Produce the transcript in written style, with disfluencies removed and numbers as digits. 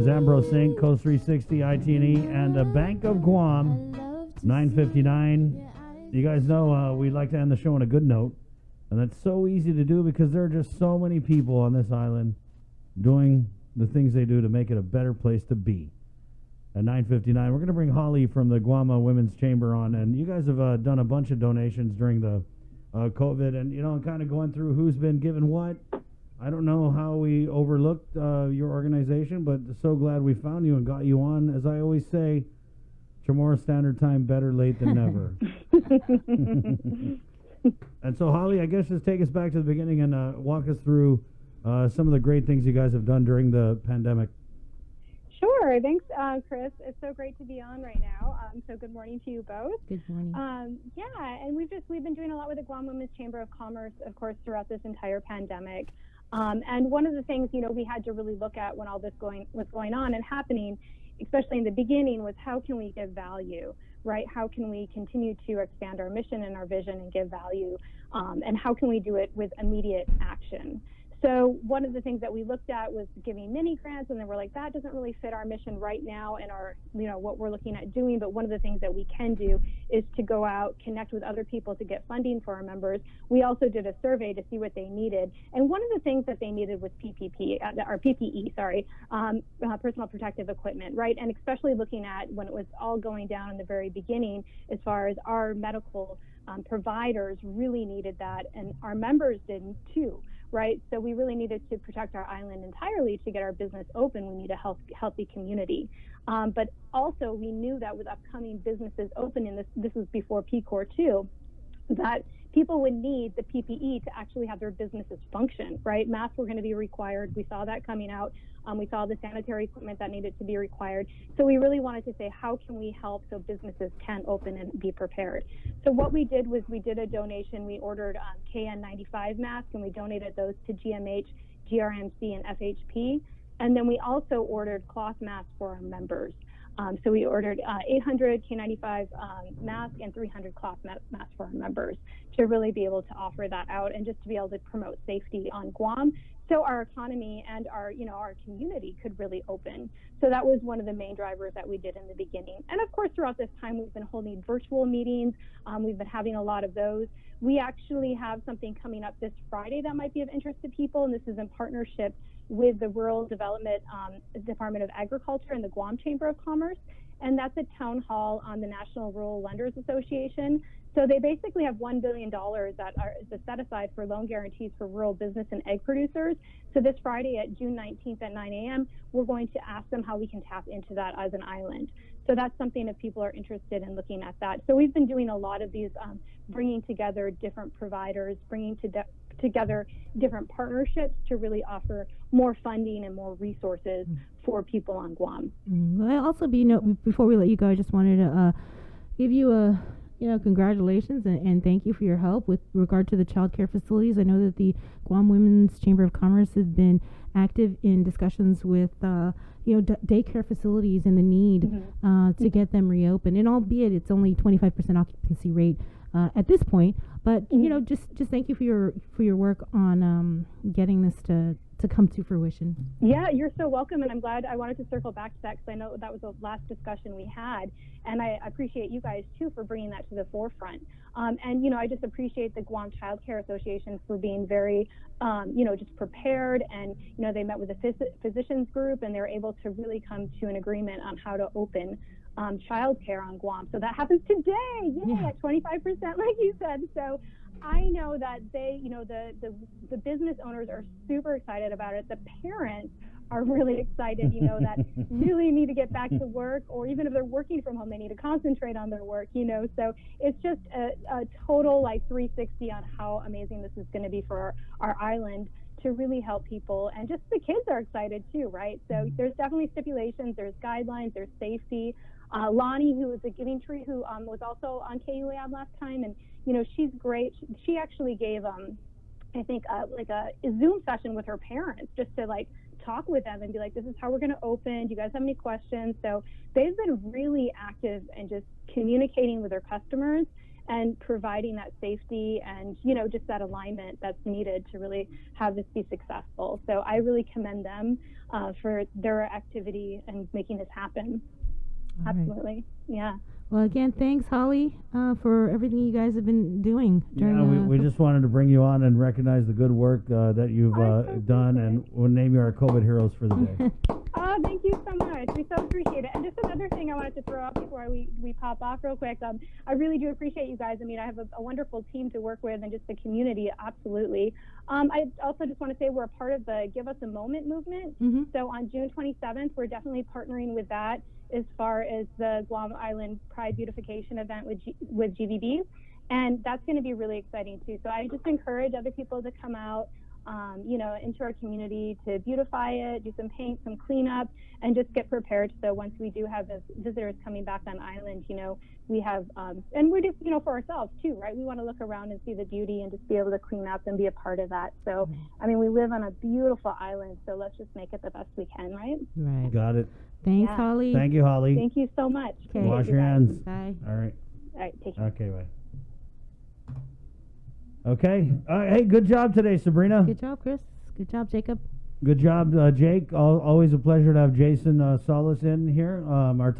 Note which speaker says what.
Speaker 1: Zambro Singh, Coast 360, IT&E, and the Bank of Guam, 9:59. You guys know we like to end the show on a good note, and that's so easy to do because there are just so many people on this island doing the things they do to make it a better place to be. At 9:59, we're going to bring Holly from the Guam Women's Chamber on, and you guys have done a bunch of donations during the COVID, and kind of going through who's been given what. I don't know how we overlooked your organization, but so glad we found you and got you on. As I always say, Chamorro Standard Time, better late than never. And so, Holly, I guess just take us back to the beginning and walk us through some of the great things you guys have done during the pandemic.
Speaker 2: Sure. Thanks, Chris. It's so great to be on right now. So good morning to you both.
Speaker 3: Good morning.
Speaker 2: And we've been doing a lot with the Guam Women's Chamber of Commerce, of course, throughout this entire pandemic. And one of the things, we had to really look at when all this was going on and happening, especially in the beginning, was how can we give value, right? How can we continue to expand our mission and our vision and give value? And how can we do it with immediate action? So one of the things that we looked at was giving mini grants, and then we're like, that doesn't really fit our mission right now and our, what we're looking at doing. But one of the things that we can do is to go out, connect with other people to get funding for our members. We also did a survey to see what they needed. And one of the things that they needed was PPE, personal protective equipment, right? And especially looking at when it was all going down in the very beginning, as far as our medical providers really needed that, and our members did too. Right, so we really needed to protect our island entirely to get our business open. We need a healthy community, but also we knew that with upcoming businesses opening, this was before PCOR too, that people would need the PPE to actually have their businesses function. Right, masks were going to be required. We saw that coming out. We saw the sanitary equipment that needed to be required. So we really wanted to say, how can we help so businesses can open and be prepared? So what we did was we did a donation. We ordered KN95 masks, and we donated those to GMH, GRMC, and FHP. And then we also ordered cloth masks for our members. So we ordered 800 K95 masks and 300 cloth masks for our members to really be able to offer that out and just to be able to promote safety on Guam, so our economy and our community could really open. So that was one of the main drivers that we did in the beginning. And of course, throughout this time, we've been holding virtual meetings. We've been having a lot of those. We actually have something coming up this Friday that might be of interest to people, and this is in partnership with the Rural Development Department of Agriculture and the Guam Chamber of Commerce. And that's a town hall on the National Rural Lenders Association. So they basically have $1 billion that is set aside for loan guarantees for rural business and egg producers. So this Friday at June 19th at 9 a.m., we're going to ask them how we can tap into that as an island. So that's something if people are interested in looking at that. So we've been doing a lot of these, bringing together different providers, bringing together different partnerships to really offer more funding and more resources for people on Guam.
Speaker 3: Well, also, before we let you go, I just wanted to give you a congratulations and thank you for your help with regard to the child care facilities. I know that the Guam Women's Chamber of Commerce has been active in discussions with daycare facilities and the need to get them reopened. And albeit it's only 25% occupancy rate at this point, but just thank you for your work on getting this to come to fruition.
Speaker 2: Yeah, you're so welcome, and I'm glad. I wanted to circle back to that because I know that was the last discussion we had, and I appreciate you guys too for bringing that to the forefront. And I just appreciate the Guam Child Care Association for being very, just prepared, and they met with the physicians group, and they were able to really come to an agreement on how to open child care on Guam. So that happens today, at 25%, like you said. So I know that they, the business owners are super excited about it. The parents are really excited, that really need to get back to work, or even if they're working from home, they need to concentrate on their work, So it's just a total 360 on how amazing this is going to be for our island to really help people. And just the kids are excited too, right? So there's definitely stipulations, there's guidelines, there's safety. Lonnie, who is a Giving Tree, who was also on KUAB last time, and she's great. She actually gave I think a Zoom session with her parents just to talk with them and be like, this is how we're going to open. Do you guys have any questions? So they've been really active and just communicating with their customers and providing that safety and, just that alignment that's needed to really have this be successful. So I really commend them. for their activity and making this happen.
Speaker 3: All right.
Speaker 2: Absolutely. Yeah.
Speaker 3: Well, again, thanks, Holly, for everything you guys have been doing during.
Speaker 1: Yeah, we just wanted to bring you on and recognize the good work that you've done, and we'll name you our COVID heroes for the day.
Speaker 2: Oh, thank you so much. We so appreciate it. And just another thing I wanted to throw out before we pop off real quick. I really do appreciate you guys. I mean, I have a wonderful team to work with and just the community, absolutely. I also just want to say we're a part of the Give Us a Moment movement.
Speaker 3: Mm-hmm.
Speaker 2: So on June 27th, we're definitely partnering with that as far as the Guam Island Pride Beautification event with GVB. And that's going to be really exciting too. So I just encourage other people to come out, into our community to beautify it, do some paint, some cleanup, and just get prepared. So once we do have visitors coming back on island, we have, and we're just, for ourselves too, right? We want to look around and see the beauty and just be able to clean up and be a part of that. So, I mean, we live on a beautiful island, so let's just make it the best we can, right?
Speaker 3: Right.
Speaker 1: Got it.
Speaker 3: Thanks,
Speaker 2: Yeah.
Speaker 3: Holly.
Speaker 1: Thank you, Holly.
Speaker 2: Thank you so much.
Speaker 3: Okay.
Speaker 1: Wash
Speaker 2: You
Speaker 1: your
Speaker 2: guys.
Speaker 1: hands.
Speaker 3: Bye.
Speaker 1: All right.
Speaker 2: All right, take care.
Speaker 1: Okay, bye. Okay. Hey, good job today, Sabrina.
Speaker 3: Good job, Chris. Good job, Jacob.
Speaker 1: Good job, Jake. Always a pleasure to have Jason Solis in here. Our talk.